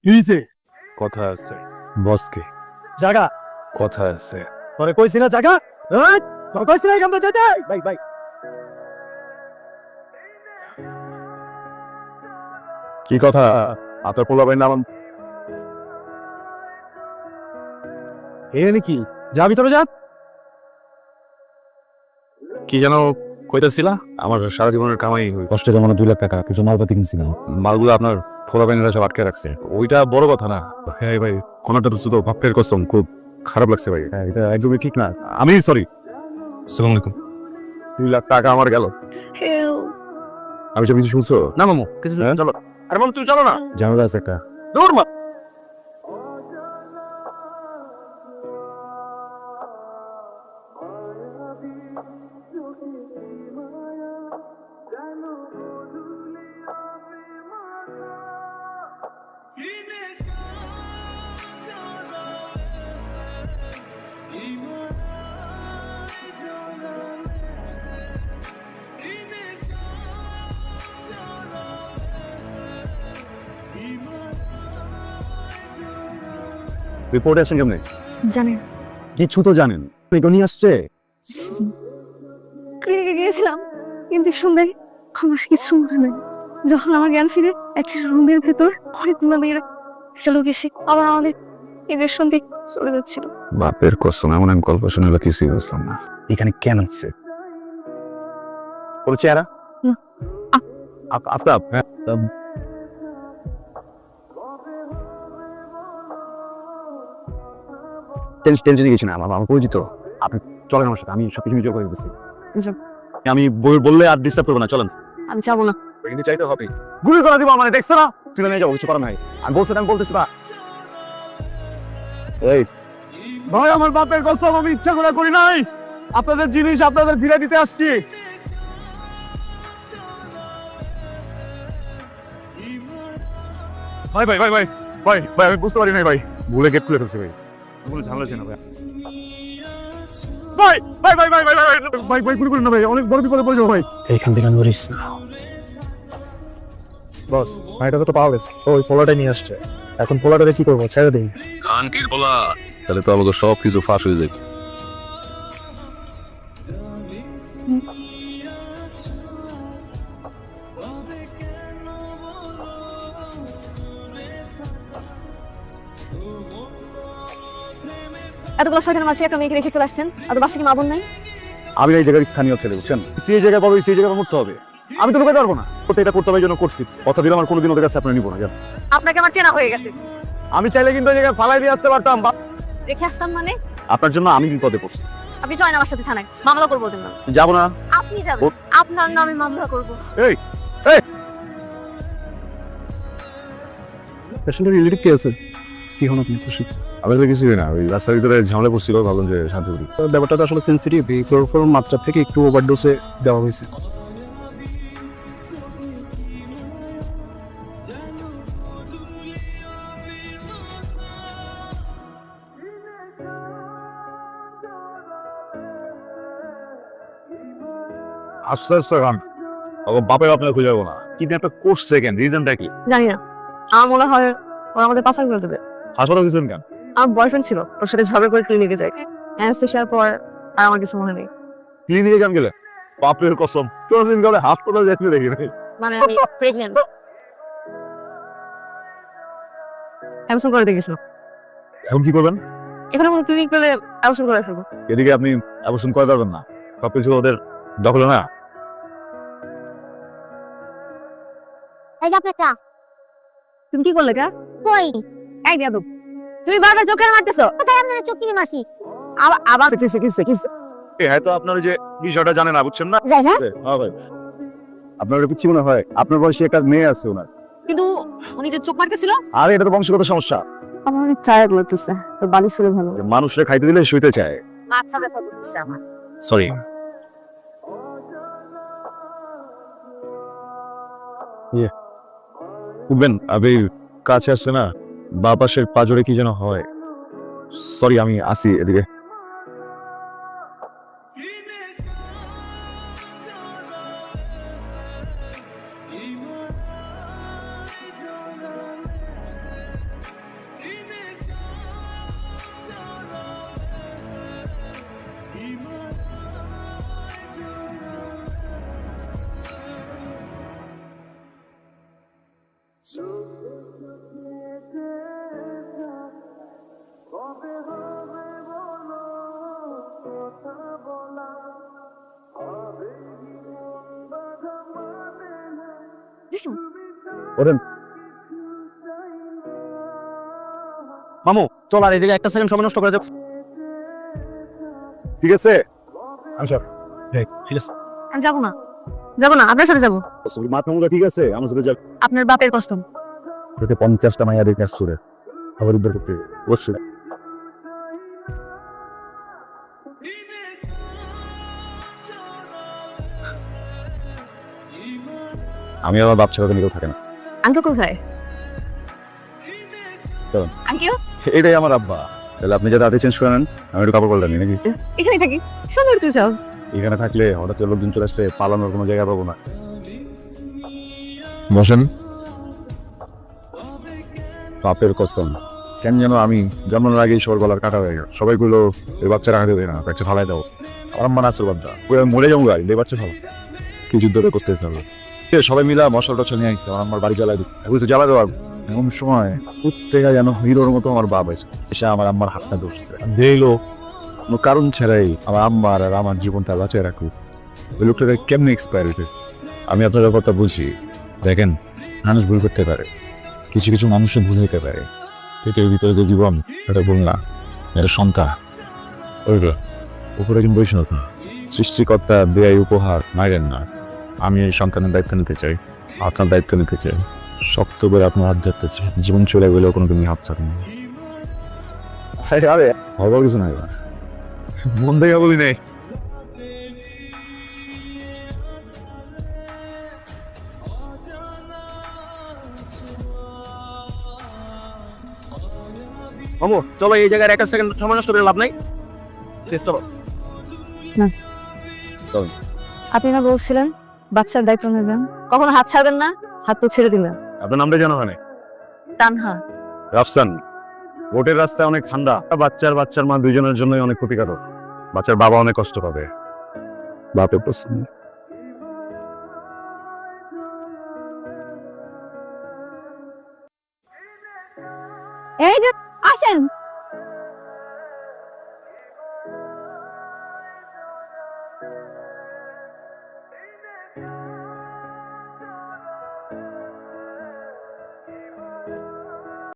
কি হইছে? কথা আছে বসকে, জাগা কথা আছে। তোরে কইছি না জাগা? এই তোর কইছি না এখান থেকে যেতে? ভাই ভাই কি কথা? আপনার পোলাবেন নাম এখানে কি? যা ভিতরে যা। কি যেন কইতেছিলা? আমার সারা জীবনের কামাই কষ্টে জমানো 2 লাখ টাকা, কিছু মালপাতি কিনছিলাম। মালগুলো আপনার পোলাবেনেরা সব আটকে রাখছে। ওইটা বড় কথা না। হ্যাঁ ভাই, কোনটা তো শুধু ভাবতের কসম, খুব খারাপ লাগছে ভাই। হ্যাঁ, এটা একদমই ঠিক না। আমি সরি। আসসালামু আলাইকুম। 2 লাখ টাকা আমার গেল। আমি সব কিছু শুনছো? না মামু কিছু চলো। আরে মামু তুমি চলো না। ঝামেলা আছে একটা। দূর মা। রিপোর্টে আসেন কেমনে? জানেন কিছু তো জানেন। এখনই আসছে। ক্লিনিকে গিয়েছিলাম ইঞ্জেকশন দেয়, আমার কিছু মনে নেই। যখন আমার জ্ঞান ফিরে একটা রুমের ভেতর অনেকগুলো মেয়েরা একটা লোক এসে আবার আমাদের ইঞ্জেকশন দিয়ে চলে যাচ্ছিল। বাপের কসম, এমন আমি গল্প শুনলে কিছুই বুঝলাম না। এখানে কেন আসছে? কোনো চেহারা? না। আফতাব? হ্যাঁ। টেনশনে গেছি না, আমার পরিচিত। আপনি চলেন আমার সাথে, আমি সবকিছু নিজে করে দিচ্ছি। আমি বললে আর ডিস্টার্ব করবো না, চলেন। আমি যাবো না। কিন্তু চাইতে হবে। গুলি করে দিব মানে, দেখছো না? তুলে নিয়ে যাবো, কিছু করার নাই। আমি বলতেছি না। এই ভাই আমার বাপের কসম, আমি ইচ্ছা করে করি নাই। আপনাদের জিনিস আপনাদের ফিরে দিতে আসছি। ভাই ভাই ভাই ভাই ভাই ভাই আমি বুঝতে পারি নাই ভাই, ভুলে গেট খুলে ফেলছি ভাই। কোনো ঝামেলা ছিল না ভাই। ভাই ভাই ভাই ভাই ভাই ভাই ভাই ভাই গুলি করেন না ভাই, অনেক বড় বিপদে পড়ে যাবো ভাই। এইখান থেকে নড়িস না। বস, ভাইটাকে তো পাওয়া গেছে। ওই পোলাটাই নিয়ে আসছে। এখন পোলাটাকে কি করবো? ছেড়ে দিই। খানকির বলা, তাহলে তো আমাকে সব কিছু ফাঁস হয়ে যাবে। এতগুলো শয়তানের মাঝে একটা মেয়েকে রেখে চলে আসছেন, আর বাসা কি মা বোন নাই? আমি এই জায়গার স্থানীয় ছেলে, বুঝছেন? সেই জায়গায় পাবো, সেই জায়গায় মরতে হবে। আমি তো লুকাতে পারবো না। ওটা এটা করতে হবে, এই জন্য করছি। কথা দিলাম আর কোনোদিন ওদের কাছে আপনার নিবো না। জান, আপনাকে আমার চেনা হয়ে গেছে। আমি চাইলে কিন্তু এই জায়গায় ফালাই দিয়ে আসতে পারতাম। রেখে আসতাম মানে? আপনার জন্য আমি বিপদে পড়ছি। আপনি চলেন আমার সাথে থানায়, মামলা করবো ওদের নামে। যাবো না। আপনি যাবেন, আপনার নামে মামলা করবো। এই এই পেশেন্টের রিলেটিভ কে আছে? কি হন আপনি খুশি? আমি তো কিছুই না, ওই রাস্তার ভিতরে ঝামেলা পড়ছিল, ভাবলাম যে শান্তি করি। ব্যাপারটা তো আসলে সেন্সিটিভ। এই ক্লোরোফর্ম মাত্রা থেকে একটু ওভারডোজে দেওয়া হয়েছে। আস্তে আস্তে গান বাপের আপনার খুঁজে যাবো না। কিন্তু একটা করছে কেন? রিজনটা কি? জানি না, আমার মনে হয় ওরা আমাদের পাচার করে দেবে। হাসপাতাল গেছেন কেন? আমার বয়ফ্রেন্ড ছিল, ওর সাথে ঝগড়া করে ক্লিনিকে যাই। অ্যানেস্থেশিয়ার পর আর আমার কিছু মনে নেই। ক্লিনিকে কেন গেলে? বাপের কসম, কোনদিন কাউকে হাসপাতাল যেতে দেখি নাই। মানে আমি প্রেগন্যান্ট। অ্যাবসেন্ট করে দিয়ে গেছিলাম। এখন কি করবেন? এখানে কোনো ক্লিনিক পেলে অ্যাবসেন্ট করে ফেলবো। এদিকে আপনি অবশ্য করে পারবেন না, সবকিছু ওদের দখলে না। এই যে আপনারটা তুমি কি করলে কা? কই? এই দিয়া তুমি বারবার চোখ কেন মারতেছো? কোথায় আপনার চোখ টিপে মারছি? আবার হ্যাঁ, তো আপনার ওই যে বিষয়টা জানে না, বুঝছেন না? যাই না? হ্যাঁ ভাই, আপনার ওটা পিচ্ছি মনে হয়। আপনার বয়সে একটা মেয়ে আছে ওনার। কিন্তু উনি যে চোখ মারতেছিল। আর এটা তো বংশগত সমস্যা। আমার অনেক টায়ার্ড লাগতেছে, তো বালিশ ছিল ভালো। মানুষরা খাইতে দিলে শুইতে চায়। মাথা ব্যথা করতেছে আমার। সরি। উঠবেন, আপনি কাছে আসছে না, বা পাশের পাজরে কি যেন হয়। সরি, আমি আসি এদিকে। ওরেন মামু চল আর এই জায়গায় একটা সেকেন্ড সময় নষ্ট করে যাও। ঠিক আছে আচ্ছা ঠিক আছে। আমি যাবো না, যাবো না, আপনার সাথে যাবো। মাথা মুখা ঠিক আছে আমার সাথে যাবে আপনার বাপের কসম। তোকে 50টা মাইয়া দেখে আসছে রে আবার উদ্ধার করতে অবশ্যই আমি আমার বাপ ছাড়া নিকেও থাকে না আঙ্কেল কোথায়? চলুন। আঙ্কেল এটাই আমার আব্বা। তাহলে আপনি যাতে হাতে চেঞ্জ করে নেন আমি একটু কাপড় পাল্টা নিই নাকি এখানে থাকি, সুন্দর তো সব। এখানে থাকলে হঠাৎ করে লোকজন চলে আসলে পালানোর কোনো জায়গা পাবো না। বসেন। বাপের কসম কেন যেন আমি জন্মানোর আগেই সবার গলার কাটা হয়ে গেল। সবাই গুলো এই বাচ্চা রাখা দেবে না, বাচ্চা ফালাই দাও। আমার মা নাচুর বাদ্দা ওই আমি মরে যাবো গাড়ি এই বাচ্চা ফালো কি যুদ্ধটা করতেছে হবে। সবাই মিলা মশলা টশলা নিয়ে আসছে আমার বাড়ি জ্বালাই দিই বুঝতে জ্বালাই দেওয়া এমন সময় প্রত্যেকে যেন হিরোর মতো আমার বাপ এসে এসে আমার আম্মার হাতটা ধরছে যেই লোক কোনো কারণ ছাড়াই আমার আম্মার আর আমার জীবনটা বাঁচায় রাখুক ওই লোকটাকে কেমনি এক্সপায়ার হইতে। আমি আপনার ব্যাপারটা বুঝি। দেখেন মানুষ ভুল করতে পারে, কিছু কিছু মানুষের ভুল হইতে পারে। পেটের ভিতরে যে জীবন এটা ভুল না, এটা সন্তান। ওইগুলো উপরে কিন্তু বৈষ্ণব সৃষ্টিকর্তা দেয় উপহার মাইরেন না। আমি এই সন্তানের দায়িত্ব নিতে চাই, আপনার দায়িত্ব নিতে চাই, শক্ত করে আপনার হাত ধরতে চাই। জীবন চলে গেলেও কোনো তুমি হাত ছাড়েন না। আরে হবার কিছু নাই, মন থেকে বলি নেই। মামু চলো এই জায়গায় একটা সেকেন্ড সময় নষ্ট করে লাভ নাই। চলো। আপনি না বলছিলেন বাচ্চার দায়িত্ব নেবেন, কখনো হাত ছাড়বেন না, হাত তো ছেড়ে দিলেন। আপনার নামটা জানা হয় না? তানহা। রাফসান। বোটের রাস্তায় অনেক ঠান্ডা, বাচ্চার মা দুইজনের জন্যই অনেক ক্ষতিকারক। বাচ্চার বাবা অনেক কষ্ট পাবে। বাপের প্রশ্ন এই যে আসেন।